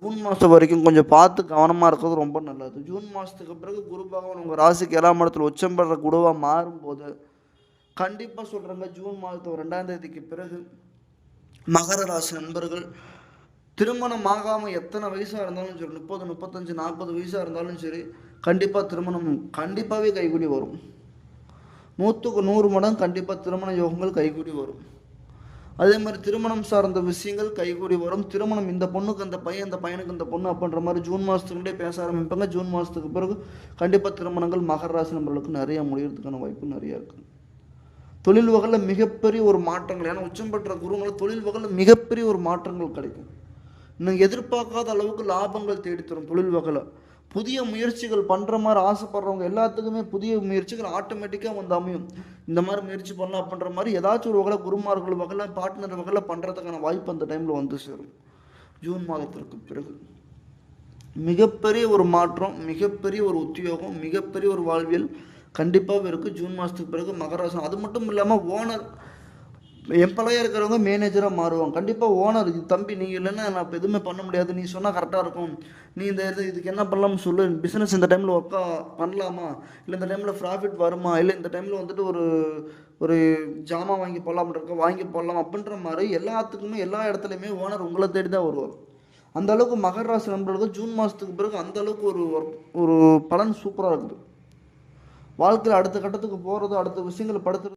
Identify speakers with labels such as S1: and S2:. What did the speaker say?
S1: June மாதம் வரைக்கும் கொஞ்சம் பார்த்து கவனமாக இருக்கிறது ரொம்ப நல்லது. ஜூன் மாதத்துக்கு பிறகு குரு பகவான் உங்கள் ராசிக்கு 7ஆம் இடத்துல உச்சம் பெற குருவாக மாறும்போது கண்டிப்பாக சொல்கிறேங்க, ஜூன் மாதத்து 2ஆம் தேதிக்கு பிறகு மகர ராசி நண்பர்கள் திருமணம் ஆகாமல் எத்தனை வயசாக இருந்தாலும் சரி, 30, 35, 40 வயசாக இருந்தாலும் சரி, கண்டிப்பாக திருமணம் கண்டிப்பாகவே கைகூடி வரும். 100க்கு 100 மடங்கு கண்டிப்பாக திருமண யோகங்கள் கைகூடி வரும். அதே மாதிரி திருமணம் சார்ந்த விஷயங்கள் கைகூடி வரும். திருமணம் இந்த பொண்ணுக்கு அந்த பையன், அந்த பையனுக்கு இந்த பொண்ணு அப்படின்ற மாதிரி ஜூன் மாதத்துக்குள்ளே பேச ஆரம்பிப்பாங்க. ஜூன் மாதத்துக்கு பிறகு கண்டிப்பாக திருமணங்கள் மகர ராசி நம்பர்களுக்கு நிறைய முடியறதுக்கான வாய்ப்பு நிறையா இருக்குது. தொழில் வகையில் மிகப்பெரிய ஒரு மாற்றங்கள், ஏன்னா உச்சம் பெற்ற குருங்களை தொழில் வகையில் மிகப்பெரிய ஒரு மாற்றங்கள் கிடைக்கும். இன்னும் எதிர்பார்க்காத அளவுக்கு லாபங்கள் தேடித்தரும். தொழில் வகையில் புதிய முயற்சிகள் பண்ணுற மாதிரி ஆசைப்படுறவங்க எல்லாத்துக்குமே புதிய முயற்சிகள் ஆட்டோமேட்டிக்காக வந்து அமையும். இந்த மாதிரி முயற்சி பண்ணலாம் அப்படின்ற மாதிரி ஏதாச்சும் ஒரு வகையில் குருமார்கள் வகையில் பார்ட்னர் வகையில் பண்ணுறதுக்கான வாய்ப்பு அந்த டைமில் வந்து சேரும். ஜூன் மாதத்திற்கு பிறகு மிகப்பெரிய ஒரு மாற்றம், மிகப்பெரிய ஒரு உத்தியோகம், மிகப்பெரிய ஒரு வாழ்வியல் கண்டிப்பாக இருக்குது ஜூன் மாதத்துக்கு பிறகு மகராசம். அது மட்டும் இல்லாமல் ஓனர் எம்ப்ளாயாக இருக்கிறவங்க மேனேஜராக மாறுவாங்க. கண்டிப்பாக ஓனர், இது தம்பி நீங்கள் இல்லைன்னா நான் இப்போ எதுவுமே பண்ண முடியாது, நீ சொன்னால் கரெக்டாக இருக்கும், நீ இந்த இதுக்கு என்ன பண்ணலாம்னு சொல்லு, பிஸ்னஸ் இந்த டைமில் ஒர்க்கா பண்ணலாமா, இல்லை இந்த டைமில் ப்ராஃபிட் வருமா, இல்லை இந்த டைமில் வந்துட்டு ஒரு ஜாமான் வாங்கி போடலாம் இருக்க வாங்கி போடலாம் அப்படின்ற மாதிரி எல்லாத்துக்குமே எல்லா இடத்துலையுமே ஓனர் உங்களை தேடி தான் வருவார். அந்த அளவுக்கு மகர ராசி நண்பர்களுக்கு ஜூன் மாதத்துக்கு பிறகு அந்த அளவுக்கு ஒரு பலன் சூப்பராக இருக்குது. வாழ்க்கையில் அடுத்த கட்டத்துக்கு போகிறது, அடுத்த விஷயங்களை படுத்துறது